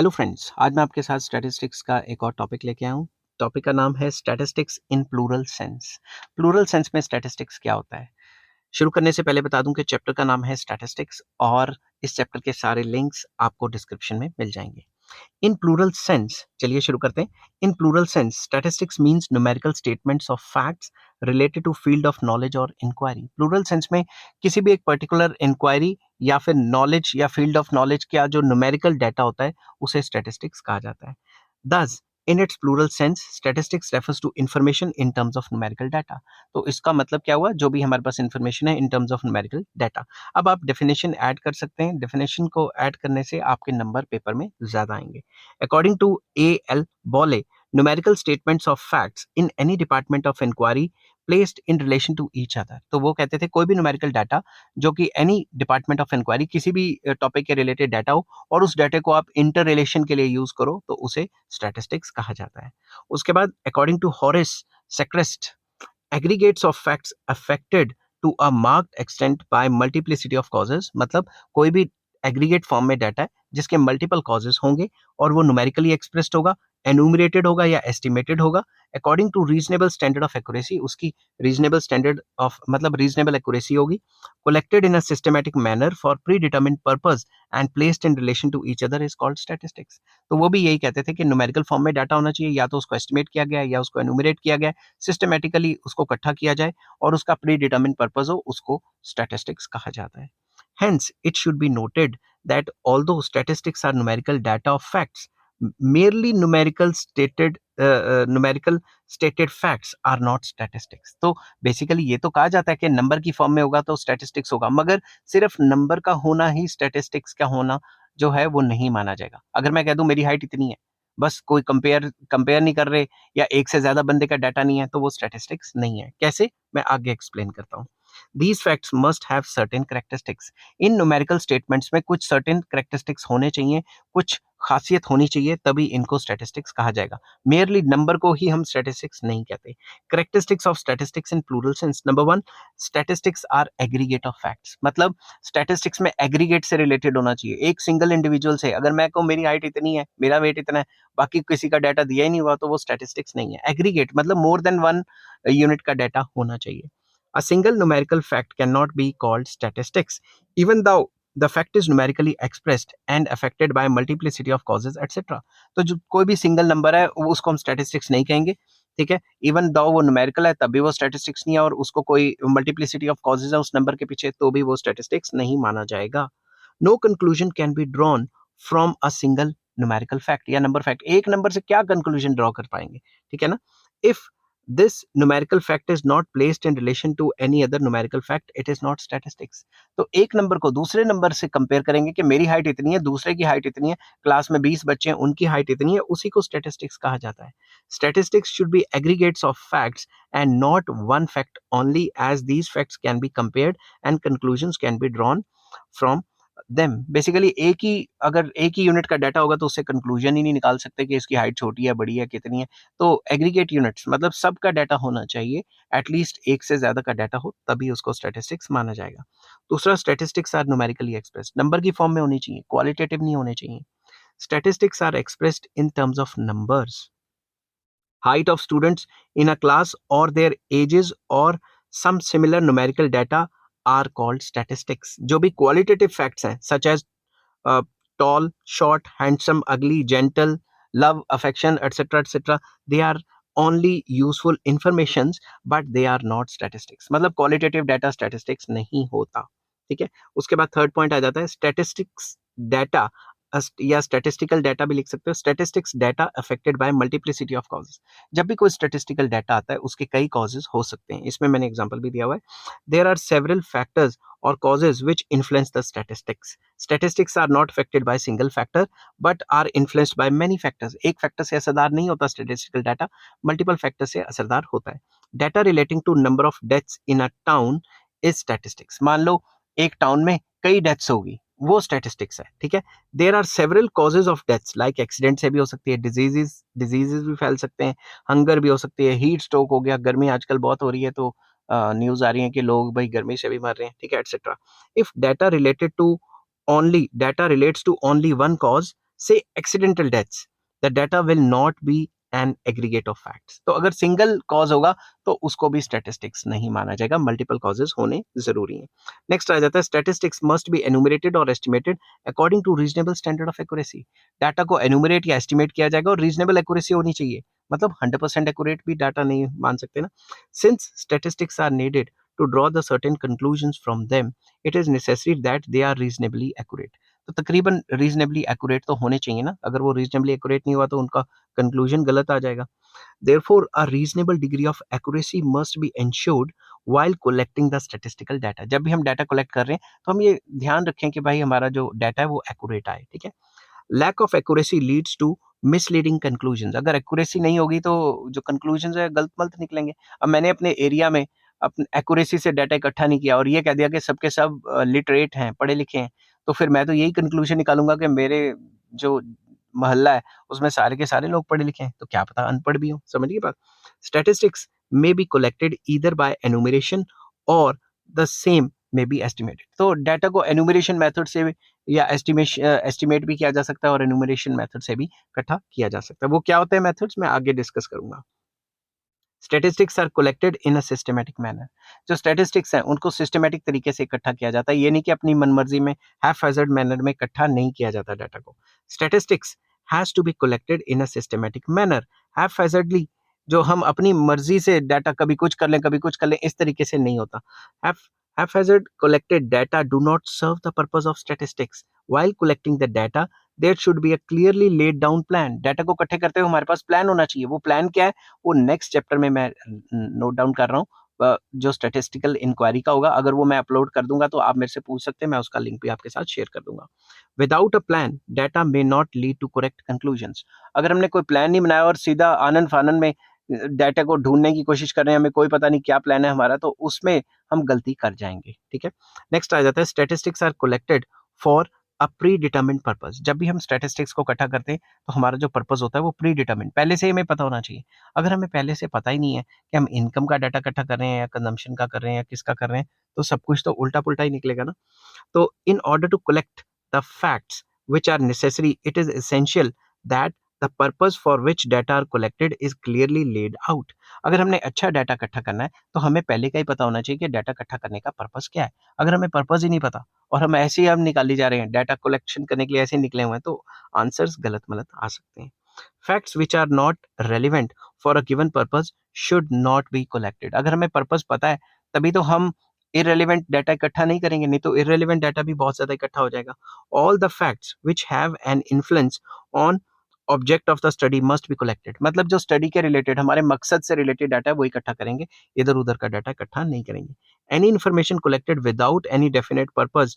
Hello friends, आज मैं आपके साथ स्टैटिस्टिक्स का एक और टॉपिक लेके आया हूँ। टॉपिक का नाम है statistics in plural sense. Plural sense में स्टैटिस्टिक्स क्या होता है? शुरू करने से पहले बता दूं कि चैप्टर का नाम है स्टैटिस्टिक्स और इस चैप्टर के सारे लिंक्स आपको डिस्क्रिप्शन में मिल जाएंगे। इन प्लूरल सेंस, चलिए शुरू करते हैं। In plural sense, statistics means numerical statements of facts related to field of knowledge और इंक्वायरी। प्लूरल सेंस में किसी भी एक पर्टिकुलर इंक्वायरी या फिर नॉलेज या फील्ड ऑफ नॉलेज का जो न्यूमेरिकल डाटा होता है उसे स्टैटिस्टिक्स कहा जाता है। दस, in its plural sense statistics refers to information in terms of numerical data. तो इसका मतलब क्या हुआ? जो भी हमारे पास इंफॉर्मेशन है इन टर्म्स ऑफ न्यूमेरिकल डाटा। अब आप डेफिनेशन ऐड कर सकते हैं। डेफिनेशन को ऐड करने से आपके नंबर पेपर में ज्यादा आएंगे। According to A.L. Bolle, numerical statements of facts in any department of inquiry placed in relation to each other। तो वो कहते थे कोई भी न्यूमेरिकल डाटा जो कि एनी डिपार्टमेंट ऑफ इंक्वायरी किसी भी टॉपिक के रिलेटेड डाटा हो और उस डाटा को आप इंटर रिलेशन के लिए यूज करो तो उसे स्टैटिस्टिक्स कहा जाता है। उसके बाद according to Horace Secrist, aggregates of facts affected to a marked extent by multiplicity of causes। मतलब कोई भी एग्रीगेट फॉर्म में डाटा है जिसके मल्टीपल कॉजेज होंगे और वो न्यूमेरिकली एक्सप्रेस्ड होगा, एनुमरेटेड होगा या एस्टिमेटेड होगा according to reasonable standard of accuracy. उसकी रीजनेबल स्टैंडर्ड ऑफ मतलब रीजनेबल एक्यूरेसी होगी। collected in a systematic manner for predetermined purpose and placed in relation to each other is called statistics। तो वो भी यही कहते थे कि न्यूमेरिकल फॉर्म में डाटा होना चाहिए, या तो उसको एस्टिमेट किया गया है या उसको एनुमरेट किया गया है, सिस्टमेटिकली उसको इकट्ठा किया जाए और उसका प्री डिटर्मिन पर्पस हो, उसको स्टैटिस्टिक्स कहा जाता है। Hence, it should be noted that although statistics are numerical data of facts, merely numerical stated facts are not statistics। तो बेसिकली ये तो कहा जाता है कि नंबर की फॉर्म में होगा तो स्टैटिस्टिक्स होगा, मगर सिर्फ नंबर का होना ही स्टैटिस्टिक्स का होना जो है वो नहीं माना जाएगा। अगर मैं कह दूं मेरी हाइट इतनी है, बस कोई कंपेयर नहीं कर रहे या एक से ज्यादा बंदे का डाटा नहीं है, तो वो स्टैटिस्टिक्स नहीं है। कैसे? मैं आगे एक्सप्लेन करता हूँ। These facts must have certain characteristics। In numerical statements में कुछ सर्टेन कैरेक्टरिस्टिक्स होने चाहिए, कुछ खासियत होनी चाहिए, तभी इनको स्टैटिस्टिक्स कहा जाएगा। मेयरली नंबर को ही हम स्टैटिस्टिक्स नहीं कहते। Characteristics of statistics in plural sense. Number one, statistics are aggregate of facts. मतलब स्टैटिस्टिक्स में एग्रीगेट से रिलेटेड होना चाहिए, एक सिंगल इंडिविजुअल से। अगर मैं कहूँ मेरी हाइट इतनी है, मेरा वेट इतना है, बाकी किसी का डाटा दिया ही नहीं हुआ, तो वो स्टैटिस्टिक्स नहीं है। एग्रीगेट मतलब मोर देन वन यूनिट का डाटा होना चाहिए। A single numerical fact cannot be called statistics, even though the fact is numerically expressed and affected by multiplicity of causes etc। तो जो कोई भी सिंगल नंबर है उसको हम स्टैटिस्टिक्स नहीं कहेंगे, ठीक है। इवन दो वो न्यूमेरिकल है तब भी वो स्टैटिस्टिक्स नहीं है, और उसको कोई मल्टीप्लिसिटी ऑफ कॉजेज है उस नंबर के पीछे तो भी वो स्टैटिस्टिक्स नहीं माना जाएगा। No conclusion can be drawn from a single numerical fact या नंबर फैक्ट। एक नंबर से क्या कंक्लूजन ड्रॉ कर पाएंगे, ठीक है ना। If this numerical fact is not placed in relation to any other numerical fact, it is not statistics। तो एक नंबर को दूसरे नंबर से कंपेयर करेंगे कि मेरी हाइट इतनी है, दूसरे की हाइट इतनी है, क्लास में 20 बच्चे हैं उनकी हाइट इतनी है, उसी को स्टैटिस्टिक्स कहा जाता है। Statistics should be aggregates of facts and not one fact only, as these facts can be compared and conclusions can be drawn from them. Basically अगर एक ही यूनिट का डाटा होगा तो उससे कंक्लूजन ही नहीं निकाल सकते कि इसकी हाइट छोटी है, बड़ी है, कितनी है। तो एग्रीगेट यूनिट्स मतलब सबका डाटा होना चाहिए, एटलीस्ट एक से ज्यादा का डाटा हो, तभी उसको स्टैटिस्टिक्स माना जाएगा। दूसरा, statistics are numerically expressed. Number की फॉर्म में होनी चाहिए, क्वालिटेटिव नहीं होने चाहिए। Statistics are expressed in terms of numbers, height of students in a class or their ages or some similar numerical data are called statistics। जो भी qualitative facts हैं such as tall, short, handsome, ugly, gentle, love, affection, etc., they are only useful informations but they are not statistics। मतलब qualitative data statistics नहीं होता, ठीक है। उसके बाद थर्ड पॉइंट आ जाता है स्टैटिस्टिक्स डाटा, या स्टैटिस्टिकल डाटा भी लिख सकते हो। Statistics data affected by multiplicity of causes. जब भी कोई स्टैटिस्टिकल डाटा आता है उसके कई कॉजेज हो सकते हैं, इसमें मैंने एग्जांपल भी दिया हुआ है। देयर आर सेवरल फैक्टर्स और causes which influence the statistics. Statistics are not affected by single factor but are influenced by many factors. एक फैक्टर से असरदार नहीं होता स्टैटिस्टिकल डाटा, मल्टीपल फैक्टर से असरदार होता है। Data relating to number of deaths in a town is statistics. मान लो एक टाउन में कई डेथ्स होगी, वो स्टैटिस्टिक्स है, ठीक है। There are several causes of deaths, like accident से भी हो सकती है, डिजीजेस भी फैल सकते हैं, हंगर भी हो सकती है, हीट स्ट्रोक हो गया, गर्मी आजकल बहुत हो रही है तो न्यूज आ रही है कि लोग भाई गर्मी से भी मर रहे हैं, ठीक है, etcetera. If data related to data relates to only one cause say accidental deaths, the data will not be an aggregate of facts. तो अगर सिंगल कॉज होगा तो उसको भी स्टैटिस्टिक्स नहीं माना जाएगा, मल्टीपल कॉजेस होने जरूरी हैं। नेक्स्ट आ जाता है स्टैटिस्टिक्स मस्ट बी एनुमरेटेड और estimated according to reasonable standard of accuracy. Data को एनुमरेट या एस्टिमेट किया जाएगा और रीजनेबल एक्यूरेसी होनी चाहिए, मतलब 100% एक्यूरेट भी डाटा नहीं मान सकते ना। Since statistics are needed to draw the certain conclusions from them, it is necessary that they are reasonably accurate। तो तकरीबन reasonably accurate तो होने चाहिए ना, अगर वो reasonably accurate नहीं हुआ तो उनका conclusion गलत आ जाएगा। Therefore, a reasonable degree of accuracy must be ensured while collecting the statistical data। जब भी हम डाटा कलेक्ट कर रहे हैं तो हम ये ध्यान रखें कि भाई हमारा जो डाटा है वो एक्यूरेट आए, ठीक है। Lack of accuracy leads to misleading conclusion. अगर एक्यूरेसी नहीं होगी तो जो कंक्लूजन है गलत मलत निकलेंगे। अब मैंने अपने एरिया में अपने एक्यूरेसी से डाटा इकट्ठा नहीं किया और ये कह दिया कि सबके सब लिटरेट हैं, पढ़े लिखे हैं, तो फिर मैं तो यही कंक्लूजन निकालूंगा कि मेरे जो मोहल्ला है उसमें सारे के सारे लोग पढ़े लिखे हैं, तो क्या पता अनपढ़ भी हो। समझिए बात। Statistics may be collected either by enumeration or the same may be estimated. तो डाटा को एनुमरेशन मेथड से या एस्टिमेट भी किया जा सकता है और एनुमरेशन मेथड से भी इकट्ठा किया जा सकता है। वो क्या होते हैं मेथड्स, मैं आगे डिस्कस करूंगा। Statistics are collected in a systematic manner. जो स्टैटिस्टिक्स हैं उनको सिस्टमैटिक तरीके से इकट्ठा किया जाता है, ये नहीं कि अपनी मनमर्जी में हैफेजर्ड मैनर में इकट्ठा नहीं किया जाता डाटा को। Statistics has to be collected in a systematic manner. Haphazardly जो हम अपनी मर्जी से डाटा कभी कुछ कर लें कभी कुछ कर लें, इस तरीके से नहीं होता। Haphazard collected data do not serve the purpose of statistics. While collecting the data, there should be a clearly laid down plan। Data को इकट्ठे करते हुए हमारे पास प्लान होना चाहिए। वो प्लान क्या है वो नेक्स्ट चैप्टर में मैं नोट डाउन कर रहा हूँ, जो स्टैटिस्टिकल इंक्वायरी का होगा। अगर वो मैं अपलोड कर दूंगा तो आप मेरे से पूछ सकते हैं, मैं उसका लिंक भी आपके साथ शेयर कर दूंगा। Without a plan data may not lead to correct conclusions. अगर हमने कोई प्लान नहीं बनाया और सीधा आनन फानन में डाटा को ढूंढने की कोशिश कर रहे हैं, हमें कोई पता नहीं क्या प्लान है हमारा, तो उसमें हम गलती कर जाएंगे, ठीक है। नेक्स्ट आ जाता है statistics are collected for a pre determined purpose. जब भी हम स्टैटिस्टिक्स को इकट्ठा करते हैं तो हमारा जो पर्पस होता है वो प्री डिटर्मिन्ड, पहले से ही हमें पता होना चाहिए। अगर हमें पहले से पता ही नहीं है कि हम इनकम का डाटा इकट्ठा कर रहे हैं या कंजम्पशन का कर रहे हैं या किसका कर रहे हैं, तो सब कुछ तो उल्टा पुल्टा ही निकलेगा ना। तो in order to collect the facts which are necessary, it is essential that the purpose for which data are collected is clearly laid out। अगर हमने अच्छा डाटा इकट्ठा करना है तो हमें पहले का ही पता होना चाहिए कि डाटा इकट्ठा करने का पर्पस क्या है। अगर हमें पर्पस ही नहीं पता और हम ऐसे ही हम निकाली जा रहे हैं, डाटा कलेक्शन करने के लिए ऐसे ही निकले हुए हैं, तो आंसर्स गलत मलत आ सकते हैं। Facts which are not relevant for a given purpose should not be collected। अगर हमें पर्पस पता है तभी तो हम इररेलेवेंट डाटा इकट्ठा नहीं करेंगे, नहीं तो इररेलेवेंट डाटा भी बहुत ज्यादा इकट्ठा हो जाएगा। All the facts which have an influence on object of the study must be collected. मतलब जो स्टडी के रिलेटेड हमारे मकसद से रिलेटेड डाटा है वो इकट्ठा करेंगे, इधर उधर का डाटा इकट्ठा नहीं करेंगे। Any information collected without any definite purpose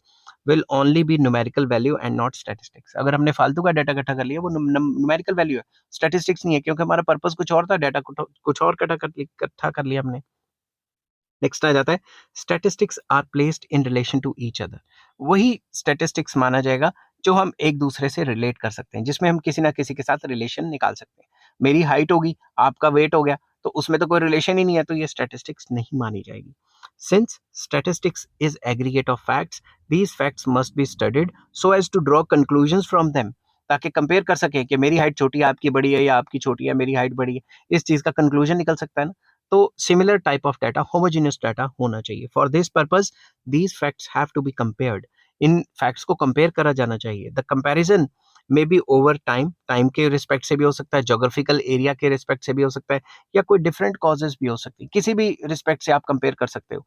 will only be numerical value and not statistics. अगर हमने फालतू का डाटा इकट्ठा कर लिया वो न्यूमेरिकल वैल्यू है, स्टैटिस्टिक्स नहीं है, क्योंकि हमारा पर्पज कुछ और था, डाटा कुछ और इकट्ठा कर लिया हमने। नेक्स्ट आ जाता है statistics are placed in relation to each other. वही स्टैटिस्टिक्स माना जाएगा जो हम एक दूसरे से रिलेट कर सकते हैं, जिसमें हम किसी ना किसी के साथ रिलेशन निकाल सकते हैं। मेरी हाइट होगी, आपका वेट हो गया, तो उसमें तो कोई रिलेशन ही नहीं है, तो ये स्टैटिस्टिक्स नहीं मानी जाएगी। Since statistics is aggregate of facts, these facts must be studied so as to draw conclusions from them. ताकि कंपेयर कर सके कि मेरी हाइट छोटी है, आपकी बड़ी है, या आपकी छोटी है, मेरी हाइट बड़ी है, इस चीज का कंक्लूजन निकल सकता है ना। तो similar type of data, homogeneous data होना चाहिए। For this purpose these facts have to be compared. इन फैक्ट्स को कंपेयर करा जाना चाहिए। The comparison may be over time, time के रिस्पेक्ट से भी हो सकता है, जोग्राफिकल एरिया के रिस्पेक्ट से भी हो सकता है, या कोई डिफरेंट कॉजेज भी हो सकती है। किसी भी रिस्पेक्ट से आप कंपेयर कर सकते हो,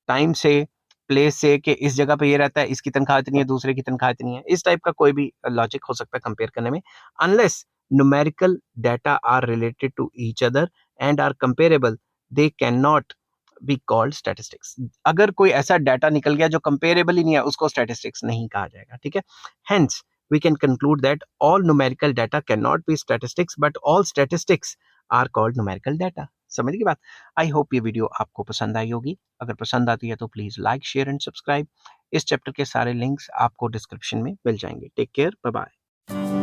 टाइम से, प्लेस से, कि इस जगह पे ये रहता है, इसकी तनख्वाह इतनी है, दूसरे की तनख्वाह इतनी है, इस टाइप का कोई भी लॉजिक हो सकता है कंपेयर करने में। Unless numerical data are related to each other and are comparable, they cannot be called statistics। अगर कोई ऐसा डाटा निकल गया जो कंपेरेबल ही नहीं है, उसको स्टैटिस्टिक्स नहीं कहा जाएगा, ठीक है। Hence we can conclude that all numerical data cannot be statistics, but all statistics are called numerical data। समझ गई बात। आई होप ये वीडियो आपको पसंद आई होगी। अगर पसंद आती है तो please like, share and subscribe. इस चैप्टर के सारे लिंक्स आपको डिस्क्रिप्शन में मिल जाएंगे। Take care, bye bye.